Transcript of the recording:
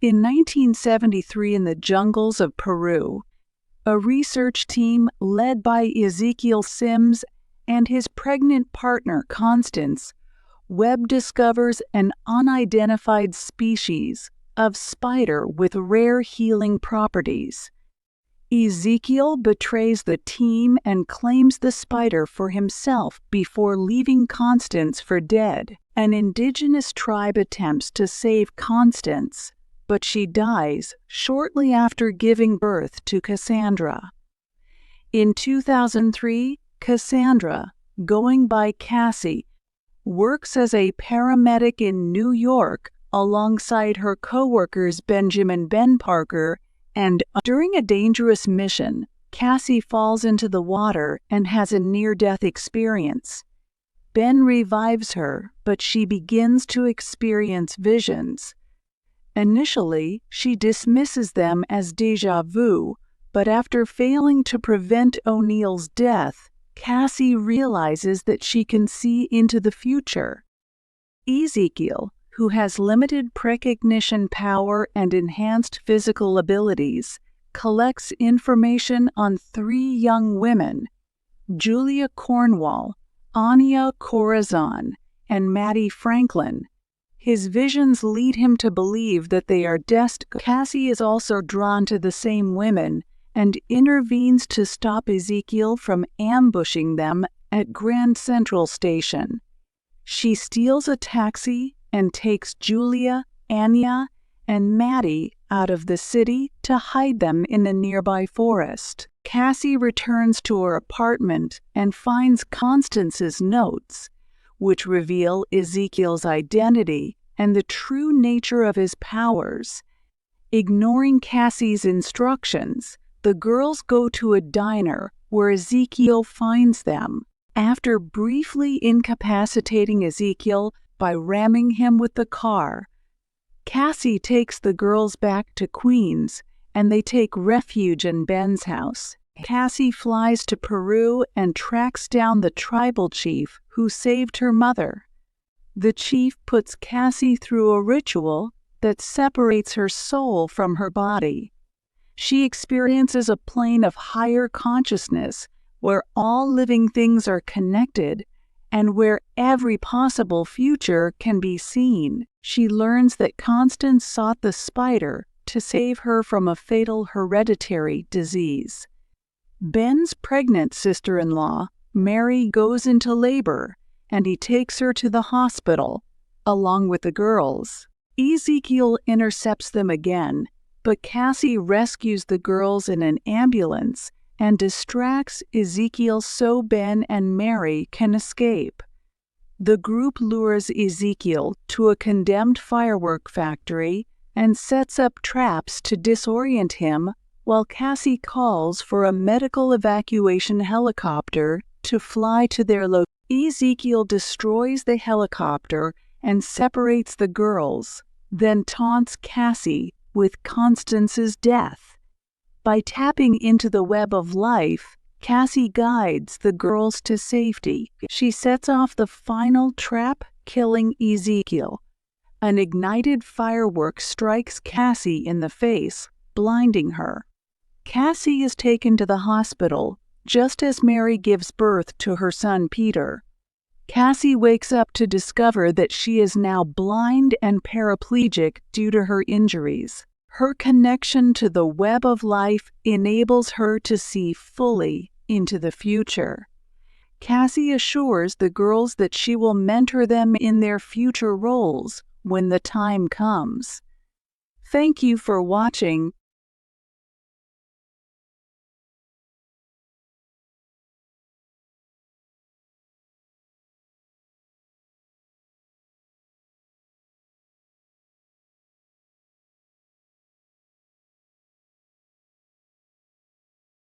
In 1973, in the jungles of Peru, a research team led by Ezekiel Sims and his pregnant partner Constance Webb discovers an unidentified species of spider with rare healing properties. Ezekiel betrays the team and claims the spider for himself before leaving Constance for dead. An indigenous tribe attempts to save Constance, but she dies shortly after giving birth to Cassandra. In 2003, Cassandra, going by Cassie, works as a paramedic in New York alongside her co-workers Benjamin Ben Parker, and during a dangerous mission, Cassie falls into the water and has a near-death experience. Ben revives her, but she begins to experience visions. Initially, she dismisses them as déjà vu, but after failing to prevent O'Neill's death, Cassie realizes that she can see into the future. Ezekiel, who has limited precognition power and enhanced physical abilities, collects information on 3 young women, Julia Cornwall, Anya Corazon, and Maddie Franklin. His visions lead him to believe that they are destined. Cassie is also drawn to the same women and intervenes to stop Ezekiel from ambushing them at Grand Central Station. She steals a taxi and takes Julia, Anya, and Maddie out of the city to hide them in a nearby forest. Cassie returns to her apartment and finds Constance's notes, which reveal Ezekiel's identity and the true nature of his powers. Ignoring Cassie's instructions, the girls go to a diner where Ezekiel finds them. After briefly incapacitating Ezekiel by ramming him with the car, Cassie takes the girls back to Queens, and they take refuge in Ben's house. Cassie flies to Peru and tracks down the tribal chief who saved her mother. The chief puts Cassie through a ritual that separates her soul from her body. She experiences a plane of higher consciousness where all living things are connected and where every possible future can be seen. She learns that Constance sought the spider to save her from a fatal hereditary disease. Ben's pregnant sister-in-law, Mary, goes into labor, and he takes her to the hospital, along with the girls. Ezekiel intercepts them again, but Cassie rescues the girls in an ambulance and distracts Ezekiel so Ben and Mary can escape. The group lures Ezekiel to a condemned firework factory and sets up traps to disorient him while Cassie calls for a medical evacuation helicopter to fly to their location. Ezekiel destroys the helicopter and separates the girls, then taunts Cassie with Constance's death. By tapping into the web of life, Cassie guides the girls to safety. She sets off the final trap, killing Ezekiel. An ignited firework strikes Cassie in the face, blinding her. Cassie is taken to the hospital just as Mary gives birth to her son Peter. Cassie wakes up to discover that she is now blind and paraplegic due to her injuries. Her connection to the web of life enables her to see fully into the future. Cassie assures the girls that she will mentor them in their future roles when the time comes. Thank you for watching.